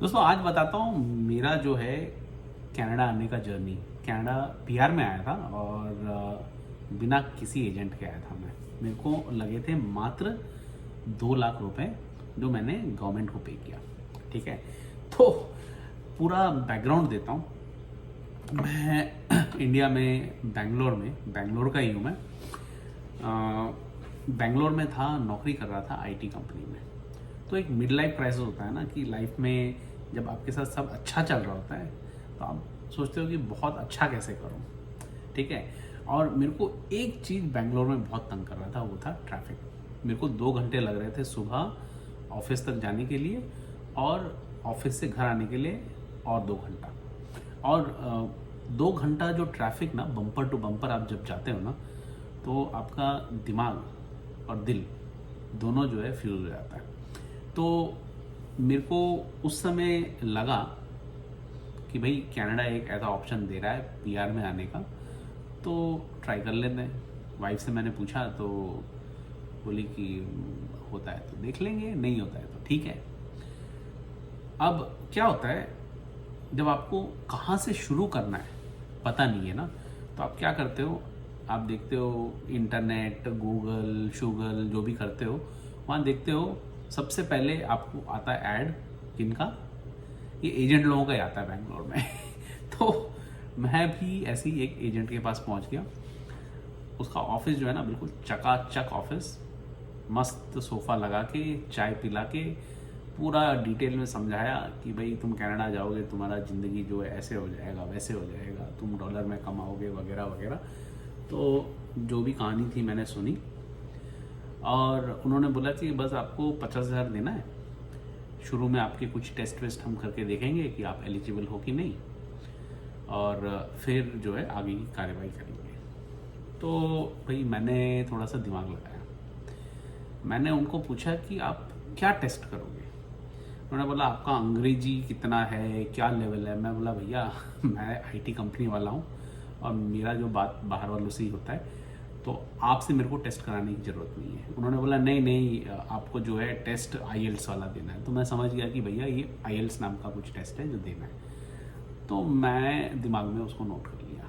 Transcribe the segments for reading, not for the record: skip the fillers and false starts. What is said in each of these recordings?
दोस्तों आज बताता हूँ मेरा जो है कनाडा आने का जर्नी। कनाडा पीआर में आया था और बिना किसी एजेंट के आया था मैं। मेरे को लगे थे मात्र 2 लाख रुपए जो मैंने गवर्नमेंट को पे किया। ठीक है, तो पूरा बैकग्राउंड देता हूँ। मैं इंडिया में बेंगलोर का ही हूँ मैं। बेंगलोर में था, नौकरी कर रहा था आईटी कंपनी में। तो एक मिड लाइफ क्राइसिस होता है ना कि लाइफ में जब आपके साथ सब अच्छा चल रहा होता है तो आप सोचते हो कि बहुत अच्छा कैसे करूं। ठीक है, और मेरे को एक चीज़ बेंगलोर में बहुत तंग कर रहा था, वो था ट्रैफिक। मेरे को 2 घंटे लग रहे थे सुबह ऑफिस तक जाने के लिए और ऑफिस से घर आने के लिए और 2 घंटा। और 2 घंटा जो ट्रैफिक ना, बम्पर टू बम्पर आप जब जाते हो ना, तो आपका दिमाग और दिल दोनों जो है फ्यूज हो जाता है। तो मेरे को उस समय लगा कि भाई कनाडा एक ऐसा ऑप्शन दे रहा है पीआर में आने का, तो ट्राई कर लेते हैं। वाइफ से मैंने पूछा तो बोली कि होता है तो देख लेंगे, नहीं होता है तो ठीक है। अब क्या होता है, जब आपको कहाँ से शुरू करना है पता नहीं है ना, तो आप क्या करते हो, आप देखते हो इंटरनेट, गूगल शूगल जो भी करते हो, वहाँ देखते हो सबसे पहले आपको आता है ऐड। किनका? ये एजेंट लोगों का ही आता है बेंगलोर में। तो मैं भी ऐसे ही एक एजेंट के पास पहुंच गया। उसका ऑफिस जो है ना, बिल्कुल चकाचक ऑफिस, मस्त सोफा लगा के, चाय पिला के, पूरा डिटेल में समझाया कि भाई तुम कनाडा जाओगे, तुम्हारा ज़िंदगी जो है ऐसे हो जाएगा, वैसे हो जाएगा, तुम डॉलर में कमाओगे वगैरह वगैरह। तो जो भी कहानी थी मैंने सुनी और उन्होंने बोला कि बस आपको 50,000 देना है। शुरू में आपके कुछ टेस्ट वेस्ट हम करके देखेंगे कि आप एलिजिबल हो कि नहीं, और फिर जो है आगे की कार्रवाई करेंगे। तो भाई मैंने थोड़ा सा दिमाग लगाया। मैंने उनको पूछा कि आप क्या टेस्ट करोगे। उन्होंने बोला आपका अंग्रेजी कितना है, क्या लेवल है। मैं बोला भैया मैं आईटी कंपनी वाला हूँ और मेरा जो बात बाहर वालों से ही होता है, तो आपसे मेरे को टेस्ट कराने की ज़रूरत नहीं है। उन्होंने बोला नहीं नहीं, आपको जो है टेस्ट आईएल्स वाला देना है। तो मैं समझ गया कि भैया ये आईएल्स नाम का कुछ टेस्ट है जो देना है। तो मैं दिमाग में उसको नोट कर लिया।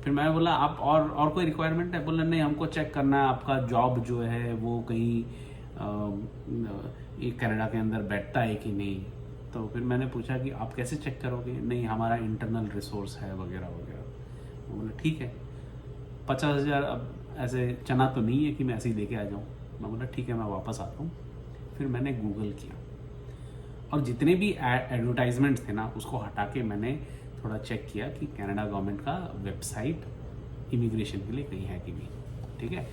फिर मैं बोला आप और कोई रिक्वायरमेंट है? बोला नहीं, हमको चेक करना है आपका जॉब जो है वो कहीं ये कनाडा के अंदर बैठता है कि नहीं। तो फिर मैंने पूछा कि आप कैसे चेक करोगे? नहीं, हमारा इंटरनल रिसोर्स है वगैरह वगैरह। मैं बोला ठीक है, 50,000 अब ऐसे चना तो नहीं है कि मैं ऐसे ही लेके आ जाऊँ। मैं बोला ठीक है, मैं वापस आता हूँ। फिर मैंने गूगल किया और जितने भी एडवर्टाइजमेंट्स थे ना, उसको हटा के मैंने थोड़ा चेक किया कि कनाडा गवर्नमेंट का वेबसाइट इमिग्रेशन के लिए कहीं है कि नहीं। ठीक है,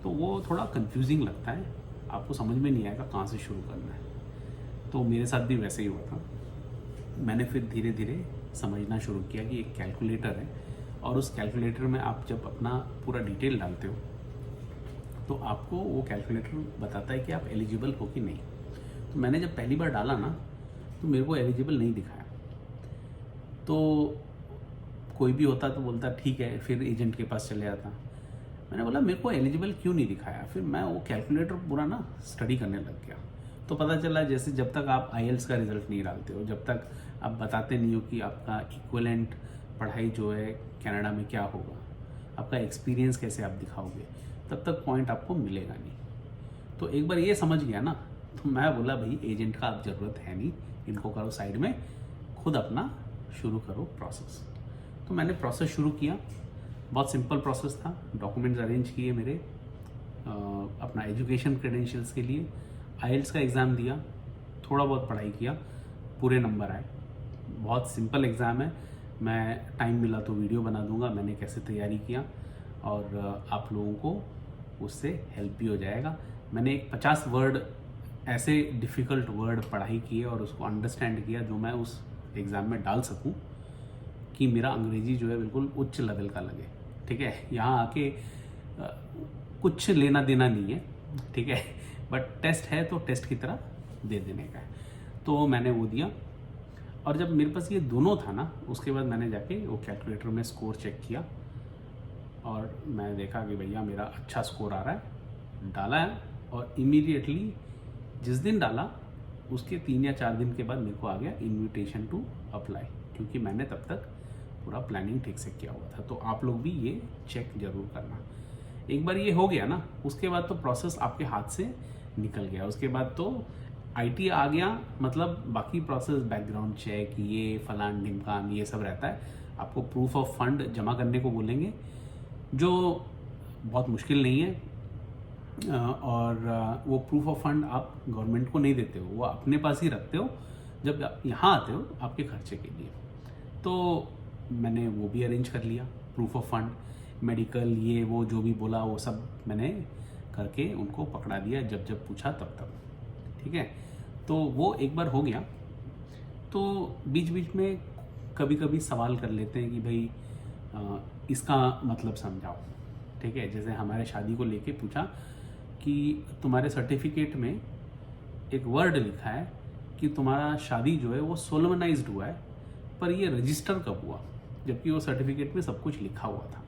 तो वो थोड़ा कंफ्यूजिंग लगता है, आपको समझ में नहीं आएगा कहाँ से शुरू करना है। तो मेरे साथ भी वैसे ही हुआ था। मैंने फिर धीरे धीरे समझना शुरू किया कि एक कैलकुलेटर है और उस कैलकुलेटर में आप जब अपना पूरा डिटेल डालते हो तो आपको वो कैलकुलेटर बताता है कि आप एलिजिबल हो कि नहीं। तो मैंने जब पहली बार डाला ना, तो मेरे को एलिजिबल नहीं दिखाया। तो कोई भी होता तो बोलता ठीक है, फिर एजेंट के पास चले जाता। मैंने बोला मेरे को एलिजिबल क्यों नहीं दिखाया। फिर मैं वो कैलकुलेटर पूरा ना स्टडी करने लग गया। तो पता चला जैसे जब तक आप आईएल्स का रिजल्ट नहीं डालते हो, जब तक आप बताते नहीं हो कि आपका इक्विवेलेंट पढ़ाई जो है कनाडा में क्या होगा, आपका एक्सपीरियंस कैसे आप दिखाओगे, तब तक पॉइंट आपको मिलेगा नहीं। तो एक बार ये समझ गया ना, तो मैं बोला भाई एजेंट का अब ज़रूरत है नहीं, इनको करो साइड में, खुद अपना शुरू करो प्रोसेस। तो मैंने प्रोसेस शुरू किया। बहुत सिंपल प्रोसेस था। डॉक्यूमेंट्स अरेंज किए मेरे, अपना एजुकेशन क्रेडेंशियल्स के लिए, आईएल्स का एग्ज़ाम दिया, थोड़ा बहुत पढ़ाई किया, पूरे नंबर आए। बहुत सिंपल एग्ज़ाम है। मैं टाइम मिला तो वीडियो बना दूंगा मैंने कैसे तैयारी किया, और आप लोगों को उससे हेल्प भी हो जाएगा। मैंने एक 50 वर्ड ऐसे डिफ़िकल्ट वर्ड पढ़ाई किए और उसको अंडरस्टैंड किया जो मैं उस एग्ज़ाम में डाल सकूं, कि मेरा अंग्रेजी जो है बिल्कुल उच्च लेवल का लगे। ठीक है, यहाँ आके कुछ लेना देना नहीं है, ठीक है, बट टेस्ट है तो टेस्ट की तरह दे देने का है। तो मैंने वो दिया, और जब मेरे पास ये दोनों था ना, उसके बाद मैंने जाके वो कैलकुलेटर में स्कोर चेक किया और मैं देखा कि भैया मेरा अच्छा स्कोर आ रहा है। डाला है और इमीडिएटली जिस दिन डाला उसके 3 या 4 दिन के बाद मेरे को आ गया इनविटेशन टू अप्लाई, क्योंकि मैंने तब तक पूरा प्लानिंग ठीक से किया हुआ था। तो आप लोग भी ये चेक जरूर करना। एक बार ये हो गया ना, उसके बाद तो प्रोसेस आपके हाथ से निकल गया। उसके बाद तो आईटी आ गया, मतलब बाकी प्रोसेस बैकग्राउंड चेक ये फलान ढिमकान ये सब रहता है। आपको प्रूफ ऑफ फंड जमा करने को बोलेंगे, जो बहुत मुश्किल नहीं है। और वो प्रूफ ऑफ फंड आप गवर्नमेंट को नहीं देते हो, वो अपने पास ही रखते हो जब आप यहाँ आते हो आपके खर्चे के लिए। तो मैंने वो भी अरेंज कर लिया, प्रूफ ऑफ फंड, मेडिकल ये वो जो भी बोला वो सब मैंने करके उनको पकड़ा दिया, जब जब पूछा तब तब। ठीक है, तो वो एक बार हो गया। तो बीच बीच में कभी कभी सवाल कर लेते हैं कि भाई इसका मतलब समझाओ। ठीक है, जैसे हमारे शादी को लेके पूछा कि तुम्हारे सर्टिफिकेट में एक वर्ड लिखा है कि तुम्हारा शादी जो है वो सोलमनाइज्ड हुआ है, पर ये रजिस्टर कब हुआ, जबकि वो सर्टिफिकेट में सब कुछ लिखा हुआ था।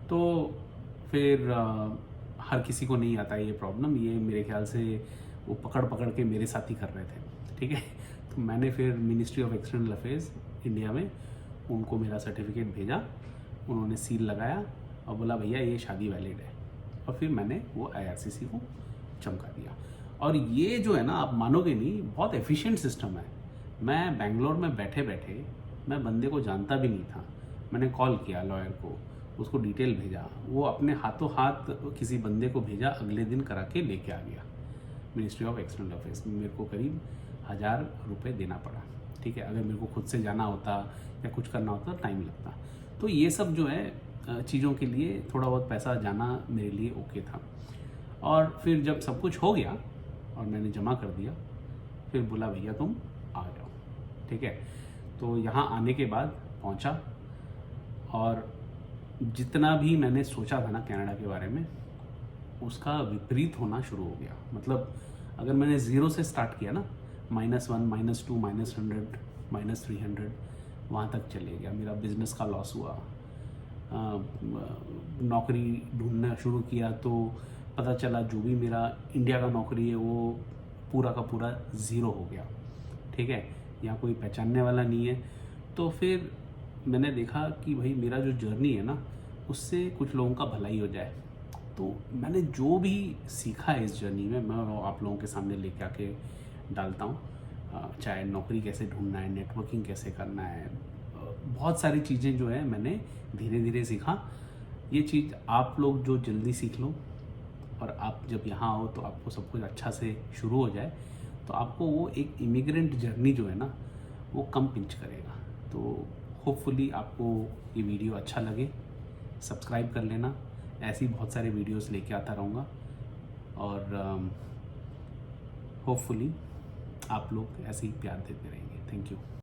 तो फिर हर किसी को नहीं आता ये प्रॉब्लम, ये मेरे ख्याल से वो पकड़ पकड़ के मेरे साथ ही कर रहे थे। ठीक है, तो मैंने फिर ministry of external affairs India में उनको मेरा सर्टिफिकेट भेजा, उन्होंने सील लगाया और बोला भैया ये शादी वैलिड है, और फिर मैंने वो IRCC को चमका दिया। और ये जो है ना, आप मानोगे नहीं, बहुत एफिशिएंट सिस्टम है। मैं बेंगलोर में बैठे बैठे, मैं बंदे को जानता भी नहीं था, मैंने कॉल किया लॉयर को, उसको डिटेल भेजा, वो अपने हाथों हाथ किसी बंदे को भेजा, अगले दिन करा के लेके आ गया। मिनिस्ट्री ऑफ एक्सटर्नल अफेयर्स में मेरे को करीब 1000 रुपये देना पड़ा। ठीक है, अगर मेरे को खुद से जाना होता या कुछ करना होता टाइम लगता। तो ये सब जो है चीज़ों के लिए थोड़ा बहुत पैसा जाना मेरे लिए ओके था। और फिर जब सब कुछ हो गया और मैंने जमा कर दिया, फिर बोला भैया तुम आ जाओ। ठीक है, तो यहाँ आने के बाद पहुँचा, और जितना भी मैंने सोचा था ना कनाडा के बारे में, उसका विपरीत होना शुरू हो गया। मतलब अगर मैंने ज़ीरो से स्टार्ट किया ना, -1, -2, -100, -300 वहाँ तक चले गया। मेरा बिजनेस का लॉस हुआ, नौकरी ढूंढना शुरू किया तो पता चला जो भी मेरा इंडिया का नौकरी है वो पूरा का पूरा ज़ीरो हो गया। ठीक है, यहाँ कोई पहचानने वाला नहीं है। तो फिर मैंने देखा कि भाई मेरा जो जर्नी है ना, उससे कुछ लोगों का भलाई हो जाए। तो मैंने जो भी सीखा है इस जर्नी में, मैं वो आप लोगों के सामने लेके आके डालता हूँ। चाहे नौकरी कैसे ढूंढना है, नेटवर्किंग कैसे करना है, बहुत सारी चीज़ें जो है मैंने धीरे धीरे सीखा। ये चीज़ आप लोग जो जल्दी सीख लो, और आप जब यहाँ आओ तो आपको सब कुछ अच्छा से शुरू हो जाए, तो आपको वो एक इमिग्रेंट जर्नी जो है ना, वो कम पिंच करेगा। तो होपफुली आपको ये वीडियो अच्छा लगे, सब्सक्राइब कर लेना, ऐसी बहुत सारे वीडियोस लेके आता रहूँगा। और होपफुली आप लोग ऐसे ही प्यार देते रहेंगे। Thank you.